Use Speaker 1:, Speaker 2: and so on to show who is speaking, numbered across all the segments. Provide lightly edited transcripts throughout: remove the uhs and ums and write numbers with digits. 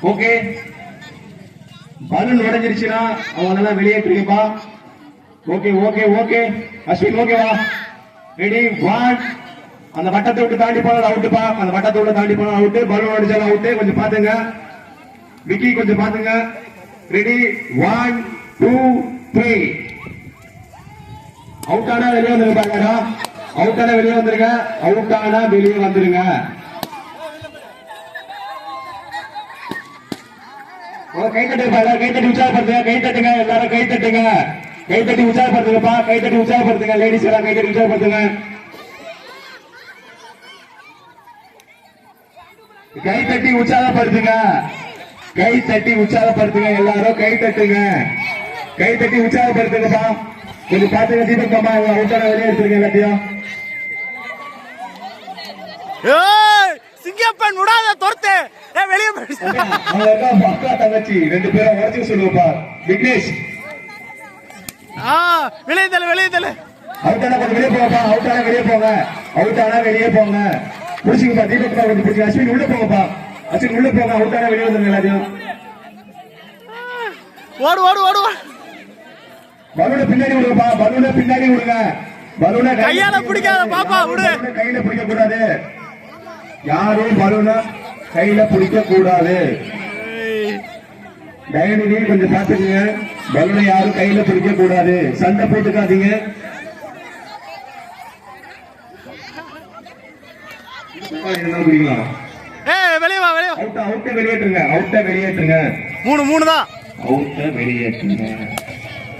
Speaker 1: Okay, balloon உடைஞ்சிருச்சுன்னா அவங்க எல்லாம் வெளியேற்றுங்கப்பா. Okay okay okay Ashwin, ஓகேவா? ரெடி, 1. அந்த வட்டத்தை விட்டு தாண்டி போனா அவுட்டுப்பா. அந்த வட்டத்தை விட்டு தாண்டி போனா அவுட்டு. பலூன் அடிச்சாலும் அவுட்டு. கொஞ்சம் பாத்துங்க விக்கி, கொஞ்சம் பாத்துங்க. ரெடி, 1 2 3. அவுட் ஆனா வெளியே வந்துருங்க பாருங்கடா. அவுட் ஆனா வெளியே வந்துருங்க. அவுட் ஆனா வெளியே வந்துருங்க. கை தட்டுப்பா, எல்லாரும் கை தட்டி உற்சாகப்படுத்துங்க. கை தட்டுங்க, எல்லாரும் கை தட்டுங்க. கை தட்டி உற்சாகப்படுத்துங்கப்பா. கை தட்டி உற்சாகப்படுத்துங்க. லேடிஸ் எல்லாம் கை தட்டி உற்சாகப்படுத்துங்க. கை தட்டி உற்சாகப்படுத்துங்க. கை தட்டி உற்சாகப்படுத்துங்க. எல்லாரும் கை தட்டுங்க. கை தட்டி உற்சாகப்படுத்துங்கப்பா. கொஞ்சம் பாத்துங்க. தீபக் அம்மா அவுட்டான வெளியே எடுத்துருங்க எல்லாத்தையும்.
Speaker 2: சிங்கப்பன் விடாத தொர்த்து வெளியே
Speaker 1: அக்கா தங்கச்சி 2 பேரும் உடச்சு சொல்லுவப்பா. விக்னேஷ்
Speaker 2: வெளியே தலை வெளியே தலை.
Speaker 1: அவுட்டானா கொஞ்சம் வெளியே போங்கப்பா. அவுட்டானா வெளியே போங்க. அவுட்டானா வெளியே போங்க. புடிச்சுங்கப்பா. தீபக் கொஞ்சம் பிடிச்சி. அஸ்வின் உள்ள போங்கப்பா. அஸ்வின் உள்ள போங்க. அவுட்டானா வெளியே வந்துருங்க எல்லாத்தையும்.
Speaker 2: ஓடு ஓடு ஓடு.
Speaker 1: பலூனை பின்னாடி விடுங்கப்பா. பலூனை பின்னாடி விடுங்க. பலூனை
Speaker 2: கையால பிடிக்காத பாப்பா விடு.
Speaker 1: கையில பிடிக்க கூடாது. யாரும் பலூனை கையில பிடிக்க கூடாது. தயவுசெய்து கொஞ்சம் பாத்துக்கங்க. பலூனை யாரும் கையில பிடிக்க கூடாது. சண்டை போட்டுக்காதீங்க.
Speaker 2: வெளியே வா வெளியே.
Speaker 1: அவுட்டை வெளியேற்றுங்க. அவுட்டை வெளியேற்றுங்க.
Speaker 2: 3 தான்.
Speaker 1: அவுட்டை வெளியேற்றுங்க.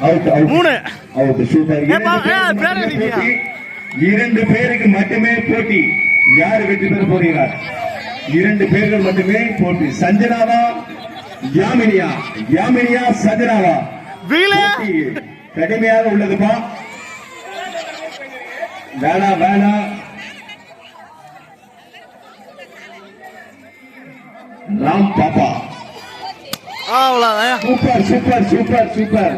Speaker 1: Out out
Speaker 2: 3
Speaker 1: out. சூப்பர். 2 பேருக்கு மட்டுமே போட்டி. யாரு வெற்றி பெற போகிறார்? 2 பேர்கள் மட்டுமே போட்டி. சஞ்சனாவா யாமினியா? யாமினியா சஞ்சனாவா? கடுமையாக உள்ளதுப்பா. வேணா வேணா. ராம் பாப்பா.
Speaker 2: அவ்வளவுதான்.
Speaker 1: Super super super super.